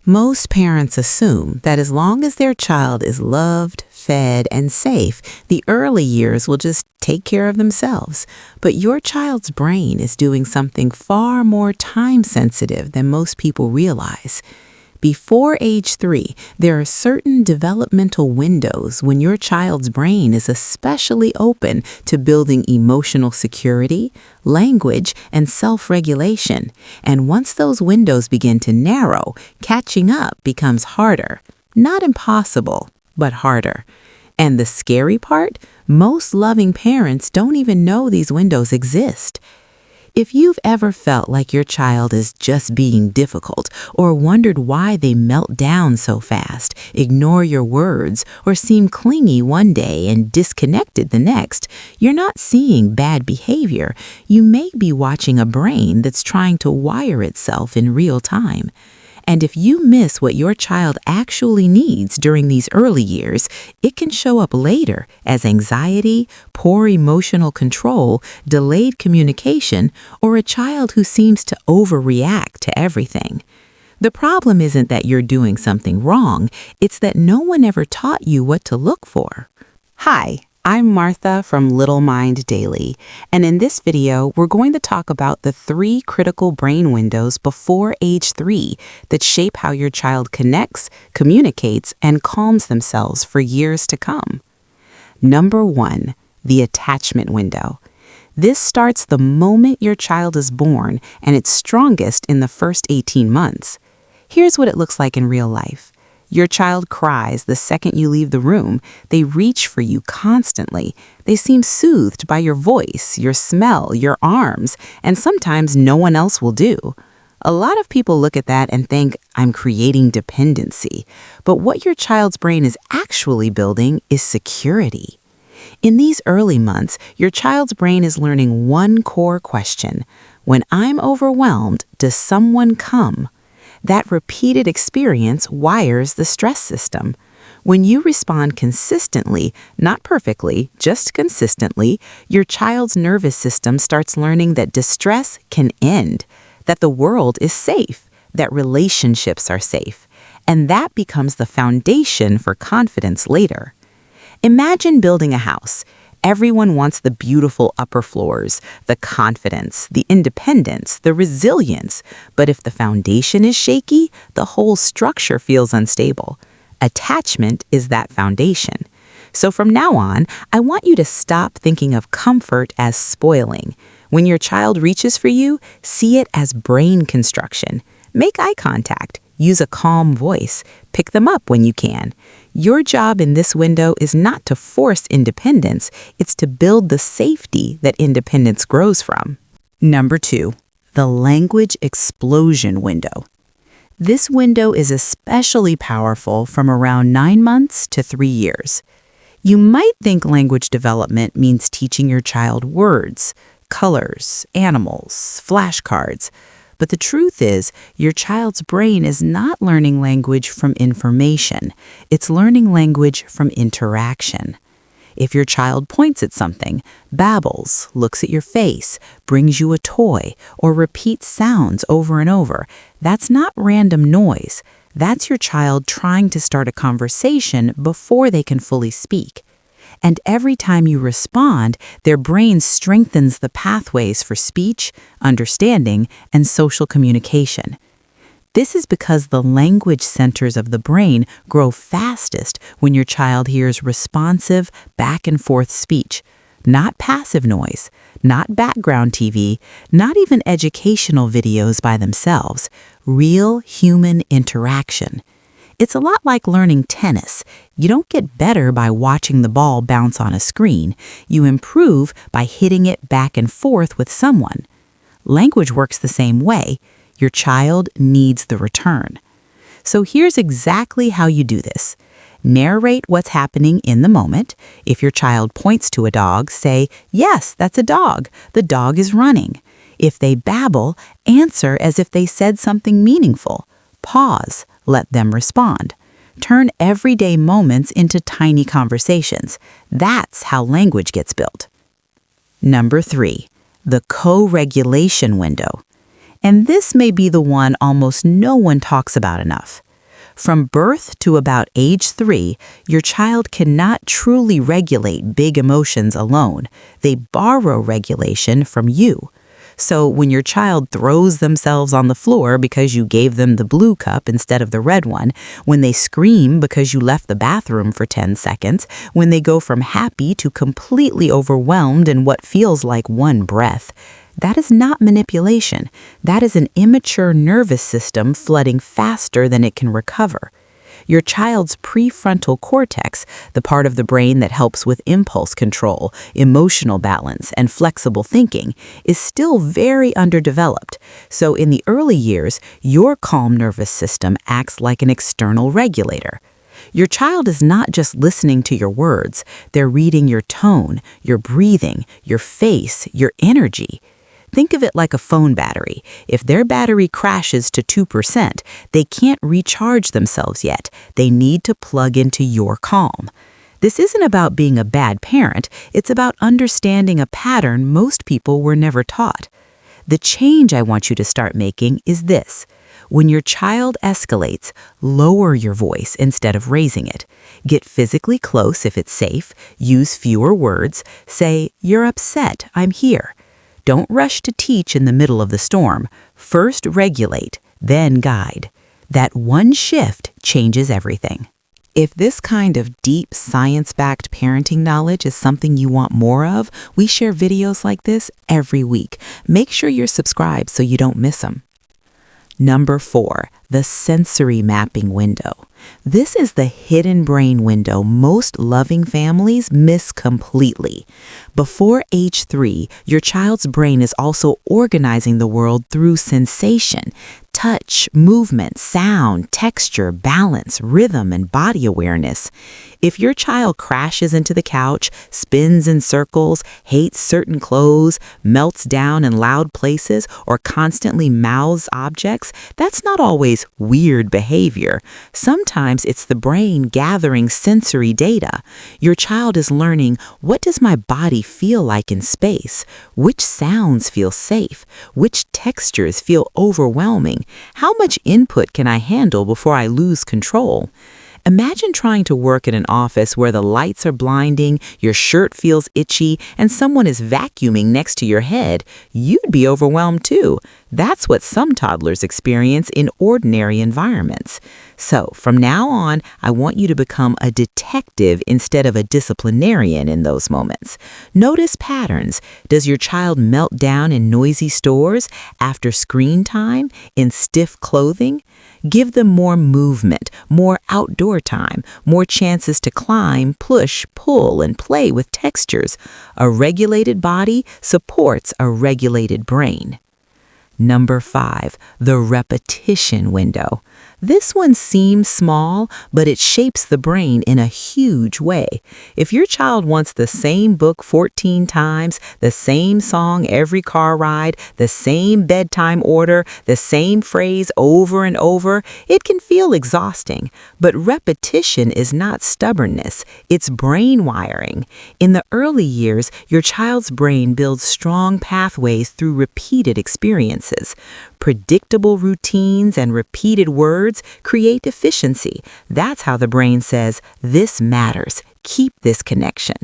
Most parents assume that as long as their child is loved, fed, and safe, the early years will just take care of themselves. But your child's brain is doing something far more time-sensitive than most people realize. Before age 3, there are certain developmental windows when your child's brain is especially open to building emotional security, language, and self-regulation. And once those windows begin to narrow, catching up becomes harder. Not impossible, but harder. And the scary part? Most loving parents don't even know these windows exist. If you've ever felt like your child is just being difficult, or wondered why they melt down so fast, ignore your words, or seem clingy one day and disconnected the next, you're not seeing bad behavior. You may be watching a brain that's trying to wire itself in real time. And if you miss what your child actually needs during these early years, it can show up later as anxiety, poor emotional control, delayed communication, or a child who seems to overreact to everything. The problem isn't that you're doing something wrong, it's that no one ever taught you what to look for. Hi, I'm Martha from Little Mind Daily, and in this video, we're going to talk about the 3 critical brain windows before age 3 that shape how your child connects, communicates, and calms themselves for years to come. Number 1, the attachment window. This starts the moment your child is born, and it's strongest in the first 18 months. Here's what it looks like in real life. Your child cries the second you leave the room. They reach for you constantly. They seem soothed by your voice, your smell, your arms, and sometimes no one else will do. A lot of people look at that and think, I'm creating dependency. But what your child's brain is actually building is security. In these early months, your child's brain is learning one core question. When I'm overwhelmed, does someone come? That repeated experience wires the stress system. When you respond consistently, not perfectly, just consistently, your child's nervous system starts learning that distress can end, that the world is safe, that relationships are safe, and that becomes the foundation for confidence later. Imagine building a house. Everyone wants the beautiful upper floors, the confidence, the independence, the resilience. But if the foundation is shaky, the whole structure feels unstable. Attachment is that foundation. So from now on, I want you to stop thinking of comfort as spoiling. When your child reaches for you, see it as brain construction. Make eye contact. Use a calm voice. Pick them up when you can. Your job in this window is not to force independence, it's to build the safety that independence grows from. Number 2, the language explosion window. This window is especially powerful from around 9 months to 3 years. You might think language development means teaching your child words, colors, animals, flashcards. But the truth is, your child's brain is not learning language from information. It's learning language from interaction. If your child points at something, babbles, looks at your face, brings you a toy, or repeats sounds over and over, that's not random noise. That's your child trying to start a conversation before they can fully speak. And every time you respond, their brain strengthens the pathways for speech, understanding, and social communication. This is because the language centers of the brain grow fastest when your child hears responsive, back-and-forth speech, not passive noise, not background TV, not even educational videos by themselves, real human interaction. It's a lot like learning tennis. You don't get better by watching the ball bounce on a screen. You improve by hitting it back and forth with someone. Language works the same way. Your child needs the return. So here's exactly how you do this. Narrate what's happening in the moment. If your child points to a dog, say, "Yes, that's a dog. The dog is running." If they babble, answer as if they said something meaningful. Pause. Let them respond. Turn everyday moments into tiny conversations. That's how language gets built. Number 3, the co-regulation window. And this may be the one almost no one talks about enough. From birth to about age 3, your child cannot truly regulate big emotions alone. They borrow regulation from you. So when your child throws themselves on the floor because you gave them the blue cup instead of the red one, when they scream because you left the bathroom for 10 seconds, when they go from happy to completely overwhelmed in what feels like one breath, that is not manipulation. That is an immature nervous system flooding faster than it can recover. Your child's prefrontal cortex, the part of the brain that helps with impulse control, emotional balance, and flexible thinking, is still very underdeveloped. So in the early years, your calm nervous system acts like an external regulator. Your child is not just listening to your words, they're reading your tone, your breathing, your face, your energy. Think of it like a phone battery. If their battery crashes to 2%, they can't recharge themselves yet. They need to plug into your calm. This isn't about being a bad parent. It's about understanding a pattern most people were never taught. The change I want you to start making is this. When your child escalates, lower your voice instead of raising it. Get physically close if it's safe. Use fewer words. Say, "You're upset. I'm here." Don't rush to teach in the middle of the storm. First regulate, then guide. That one shift changes everything. If this kind of deep, science-backed parenting knowledge is something you want more of, we share videos like this every week. Make sure you're subscribed so you don't miss them. Number 4, the sensory mapping window. This is the hidden brain window most loving families miss completely. Before age 3, your child's brain is also organizing the world through sensation. Touch, movement, sound, texture, balance, rhythm, and body awareness. If your child crashes into the couch, spins in circles, hates certain clothes, melts down in loud places, or constantly mouths objects, that's not always weird behavior. Sometimes it's the brain gathering sensory data. Your child is learning, what does my body feel like in space? Which sounds feel safe? Which textures feel overwhelming? How much input can I handle before I lose control? Imagine trying to work in an office where the lights are blinding, your shirt feels itchy, and someone is vacuuming next to your head. You'd be overwhelmed too. That's what some toddlers experience in ordinary environments. So, from now on, I want you to become a detective instead of a disciplinarian in those moments. Notice patterns. Does your child melt down in noisy stores, after screen time, in stiff clothing? Give them more movement, more outdoor time, more chances to climb, push, pull, and play with textures. A regulated body supports a regulated brain. Number 5, the repetition window. This one seems small, but it shapes the brain in a huge way. If your child wants the same book 14 times, the same song every car ride, the same bedtime order, the same phrase over and over, it can feel exhausting. But repetition is not stubbornness, it's brain wiring. In the early years, your child's brain builds strong pathways through repeated experiences. Predictable routines and repeated words create efficiency. That's how the brain says, this matters. Keep this connection.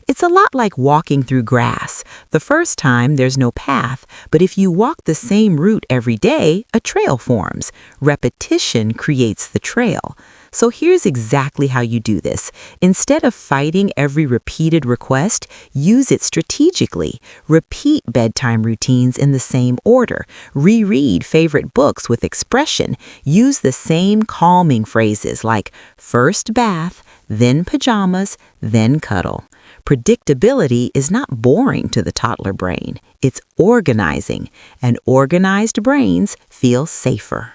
It's a lot like walking through grass. The first time, there's no path, but if you walk the same route every day, a trail forms. Repetition creates the trail. So here's exactly how you do this. Instead of fighting every repeated request, use it strategically. Repeat bedtime routines in the same order. Reread favorite books with expression. Use the same calming phrases like first bath, then pajamas, then cuddle. Predictability is not boring to the toddler brain. It's organizing, and organized brains feel safer.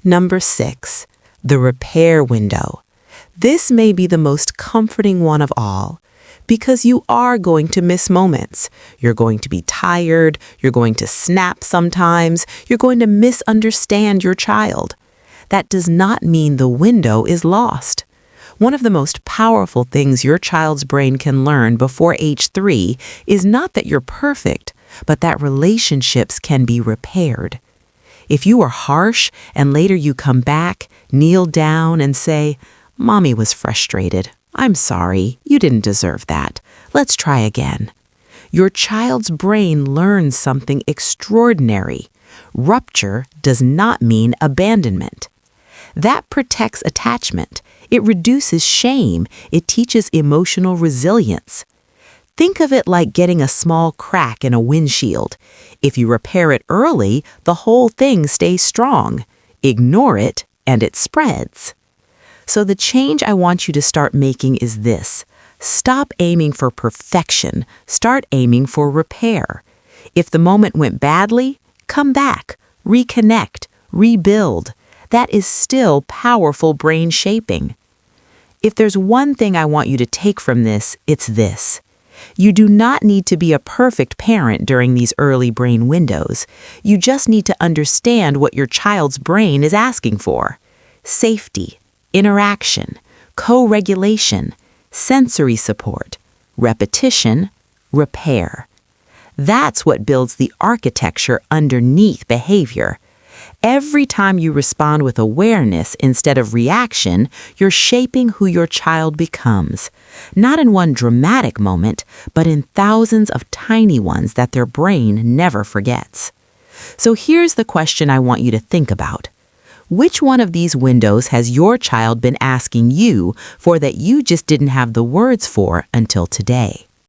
Number 6. The repair window. This may be the most comforting one of all, because you are going to miss moments. You're going to be tired, you're going to snap sometimes, you're going to misunderstand your child. That does not mean the window is lost. One of the most powerful things your child's brain can learn before age 3 is not that you're perfect, but that relationships can be repaired. If you are harsh and later you come back, kneel down and say, "Mommy was frustrated. I'm sorry. You didn't deserve that. Let's try again." Your child's brain learns something extraordinary. Rupture does not mean abandonment. That protects attachment. It reduces shame. It teaches emotional resilience. Think of it like getting a small crack in a windshield. If you repair it early, the whole thing stays strong. Ignore it, and it spreads. So the change I want you to start making is this. Stop aiming for perfection. Start aiming for repair. If the moment went badly, come back, reconnect, rebuild. That is still powerful brain shaping. If there's one thing I want you to take from this, it's this. You do not need to be a perfect parent during these early brain windows. You just need to understand what your child's brain is asking for. Safety, interaction, co-regulation, sensory support, repetition, repair. That's what builds the architecture underneath behavior. Every time you respond with awareness instead of reaction, you're shaping who your child becomes. Not in one dramatic moment, but in thousands of tiny ones that their brain never forgets. So here's the question I want you to think about. Which one of these windows has your child been asking you for that you just didn't have the words for until today?